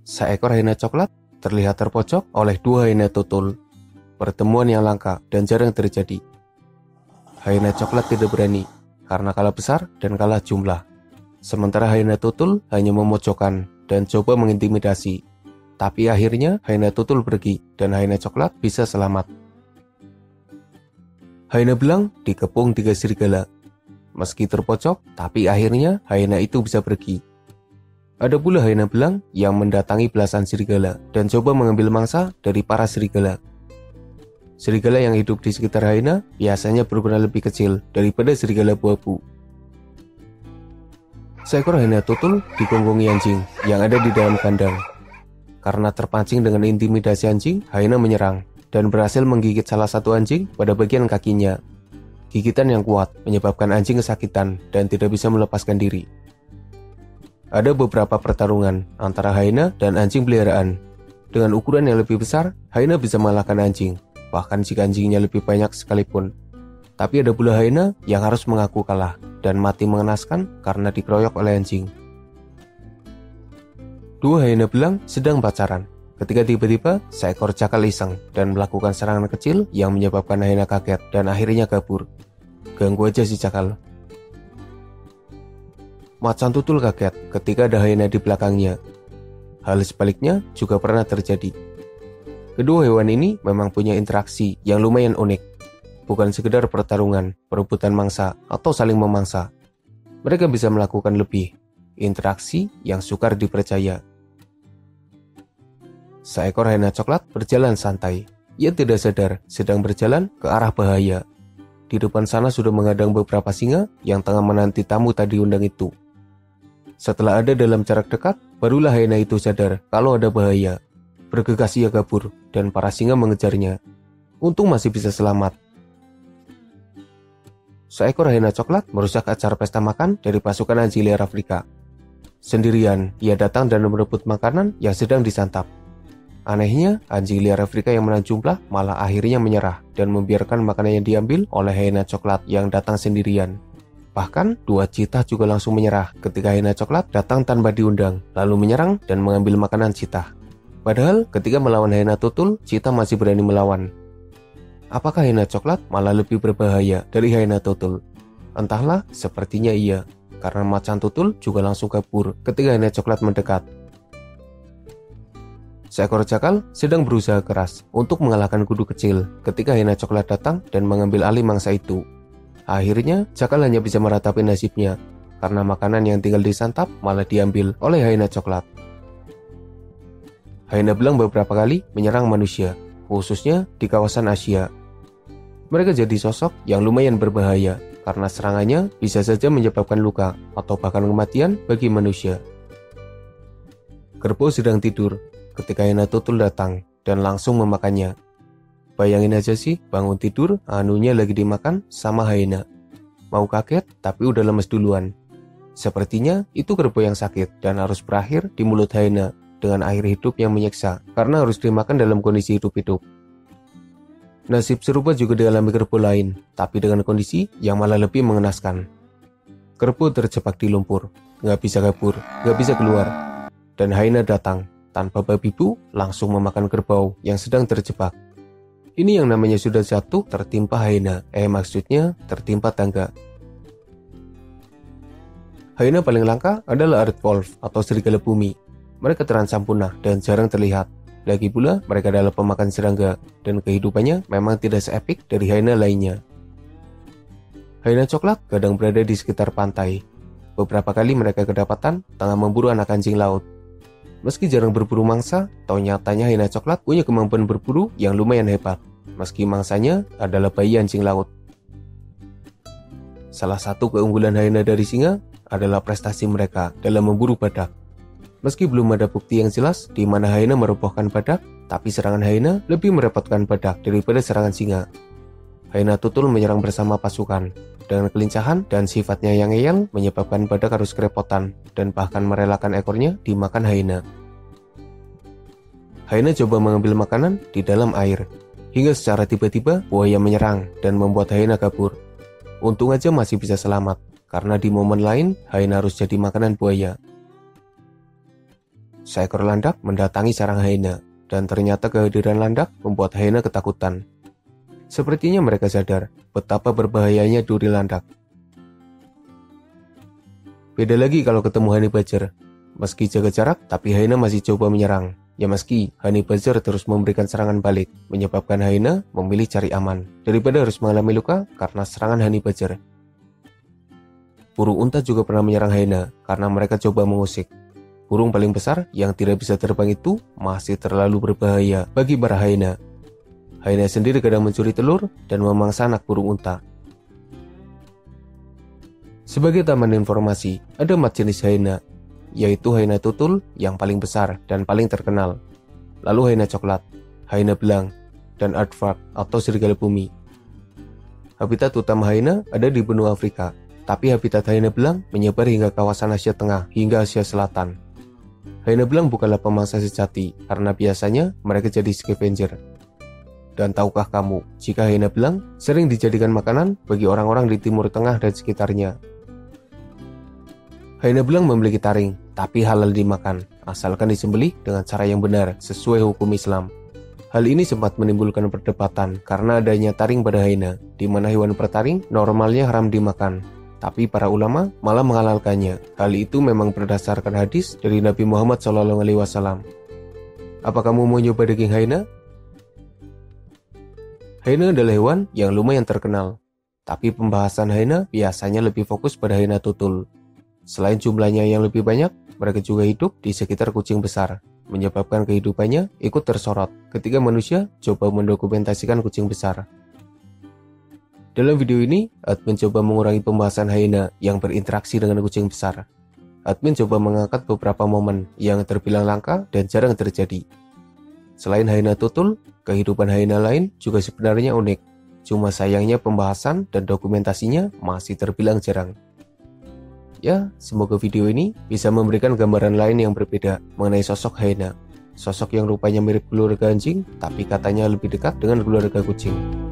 seekor hyena coklat terlihat terpojok oleh dua hyena tutul. Pertemuan yang langka dan jarang terjadi. Hyena coklat tidak berani karena kalah besar dan kalah jumlah. Sementara hyena tutul hanya memojokkan dan coba mengintimidasi. Tapi akhirnya hyena tutul pergi dan hyena coklat bisa selamat. Hyena belang dikepung 3 serigala. Meski terpojok, tapi akhirnya hyena itu bisa pergi. Ada pula hyena belang yang mendatangi belasan serigala dan coba mengambil mangsa dari para serigala. Serigala yang hidup di sekitar hyena biasanya berukuran lebih kecil daripada serigala buabu. Seekor hyena tutul digonggongi anjing yang ada di dalam kandang. Karena terpancing dengan intimidasi anjing, hyena menyerang dan berhasil menggigit salah satu anjing pada bagian kakinya. Gigitan yang kuat menyebabkan anjing kesakitan dan tidak bisa melepaskan diri. Ada beberapa pertarungan antara hyena dan anjing peliharaan. Dengan ukuran yang lebih besar, hyena bisa mengalahkan anjing, bahkan jika anjingnya lebih banyak sekalipun. Tapi ada pula hyena yang harus mengaku kalah dan mati mengenaskan karena dikeroyok oleh anjing. Dua hyena belang sedang pacaran. Ketika tiba-tiba, seekor cakal iseng dan melakukan serangan kecil yang menyebabkan hyena kaget dan akhirnya kabur. Ganggu aja si cakal. Macan tutul kaget ketika ada hyena di belakangnya. Hal sebaliknya juga pernah terjadi. Kedua hewan ini memang punya interaksi yang lumayan unik. Bukan sekedar pertarungan, perebutan mangsa, atau saling memangsa. Mereka bisa melakukan lebih. Interaksi yang sukar dipercaya. Seekor hyena coklat berjalan santai. Ia tidak sadar sedang berjalan ke arah bahaya. Di depan sana sudah menghadang beberapa singa yang tengah menanti tamu tadi undang itu. Setelah ada dalam jarak dekat, barulah hyena itu sadar kalau ada bahaya. Bergegas ia kabur dan para singa mengejarnya. Untung masih bisa selamat. Seekor hyena coklat merusak acara pesta makan dari pasukan anjing liar Afrika. Sendirian, ia datang dan merebut makanan yang sedang disantap. Anehnya, anjing liar Afrika yang menang jumlah malah akhirnya menyerah dan membiarkan makanan yang diambil oleh hyena coklat yang datang sendirian. Bahkan, dua cheetah juga langsung menyerah ketika hyena coklat datang tanpa diundang, lalu menyerang dan mengambil makanan cheetah. Padahal, ketika melawan hyena tutul, cheetah masih berani melawan. Apakah hyena coklat malah lebih berbahaya dari hyena tutul? Entahlah, sepertinya iya, karena macan tutul juga langsung kabur ketika hyena coklat mendekat. Seekor cakal sedang berusaha keras untuk mengalahkan kudu kecil ketika hyena coklat datang dan mengambil alih mangsa itu. Akhirnya, cakal hanya bisa meratapi nasibnya karena makanan yang tinggal disantap malah diambil oleh hyena coklat. Hyena belang beberapa kali menyerang manusia, khususnya di kawasan Asia. Mereka jadi sosok yang lumayan berbahaya karena serangannya bisa saja menyebabkan luka atau bahkan kematian bagi manusia. Kerbau sedang tidur ketika hyena tutul datang dan langsung memakannya. Bayangin aja sih, bangun tidur, anunya lagi dimakan sama hyena. Mau kaget, tapi udah lemes duluan. Sepertinya itu kerbau yang sakit dan harus berakhir di mulut hyena dengan air hidup yang menyiksa karena harus dimakan dalam kondisi hidup-hidup. Nasib serupa juga dialami kerbau lain, tapi dengan kondisi yang malah lebih mengenaskan. Kerbau terjebak di lumpur, nggak bisa kabur, nggak bisa keluar. Dan hyena datang, tanpa babi bu, langsung memakan kerbau yang sedang terjebak. Ini yang namanya sudah jatuh tertimpa hyena, maksudnya tertimpa tangga. Hyena paling langka adalah earth wolf atau serigala bumi. Mereka terancam punah dan jarang terlihat. Lagi pula, mereka adalah pemakan serangga dan kehidupannya memang tidak seepik dari hyena lainnya. Hyena coklat kadang berada di sekitar pantai. Beberapa kali mereka kedapatan tengah memburu anak anjing laut. Meski jarang berburu mangsa, nyatanya hyena coklat punya kemampuan berburu yang lumayan hebat, meski mangsanya adalah bayi anjing laut. Salah satu keunggulan hyena dari singa adalah prestasi mereka dalam memburu badak. Meski belum ada bukti yang jelas di mana hyena merobohkan badak, tapi serangan hyena lebih merepotkan badak daripada serangan singa. Hyena tutul menyerang bersama pasukan. Dengan kelincahan dan sifatnya yang ngeyel menyebabkan badak harus kerepotan dan bahkan merelakan ekornya dimakan hyena. Hyena coba mengambil makanan di dalam air, hingga secara tiba-tiba buaya menyerang dan membuat hyena kabur. Untung aja masih bisa selamat, karena di momen lain hyena harus jadi makanan buaya. seekor landak mendatangi sarang hyena, dan ternyata kehadiran landak membuat hyena ketakutan. Sepertinya mereka sadar betapa berbahayanya duri landak. Beda lagi kalau ketemu honey badger. Meski jaga jarak, tapi hyena masih coba menyerang. Ya meski honey badger terus memberikan serangan balik, menyebabkan hyena memilih cari aman daripada harus mengalami luka karena serangan honey badger. Burung unta juga pernah menyerang hyena karena mereka coba mengusik. Burung paling besar yang tidak bisa terbang itu masih terlalu berbahaya bagi para hyena. Hyena sendiri kadang mencuri telur dan memangsa anak burung unta. Sebagai tambahan informasi, ada 4 jenis hyena, yaitu hyena tutul yang paling besar dan paling terkenal, lalu hyena coklat, hyena belang, dan aardvark atau serigala bumi. Habitat utama hyena ada di benua Afrika, tapi habitat hyena belang menyebar hingga kawasan Asia Tengah hingga Asia Selatan. Hyena belang bukanlah pemangsa sejati karena biasanya mereka jadi scavenger. Dan tahukah kamu jika hyena belang sering dijadikan makanan bagi orang-orang di Timur Tengah dan sekitarnya? Hyena belang memiliki taring, tapi halal dimakan, asalkan disembelih dengan cara yang benar sesuai hukum Islam. Hal ini sempat menimbulkan perdebatan karena adanya taring pada hyena, di mana hewan bertaring normalnya haram dimakan. Tapi para ulama malah menghalalkannya. Hal itu memang berdasarkan hadis dari Nabi Muhammad SAW. Apa kamu mau nyoba daging hyena? Hyena adalah hewan yang lumayan terkenal, tapi pembahasan hyena biasanya lebih fokus pada hyena tutul. Selain jumlahnya yang lebih banyak, mereka juga hidup di sekitar kucing besar, menyebabkan kehidupannya ikut tersorot ketika manusia coba mendokumentasikan kucing besar. Dalam video ini, admin coba mengurangi pembahasan hyena yang berinteraksi dengan kucing besar. Admin coba mengangkat beberapa momen yang terbilang langka dan jarang terjadi. Selain hyena tutul, kehidupan hyena lain juga sebenarnya unik. Cuma sayangnya pembahasan dan dokumentasinya masih terbilang jarang. Ya, semoga video ini bisa memberikan gambaran lain yang berbeda mengenai sosok hyena. Sosok yang rupanya mirip keluarga anjing, tapi katanya lebih dekat dengan keluarga kucing.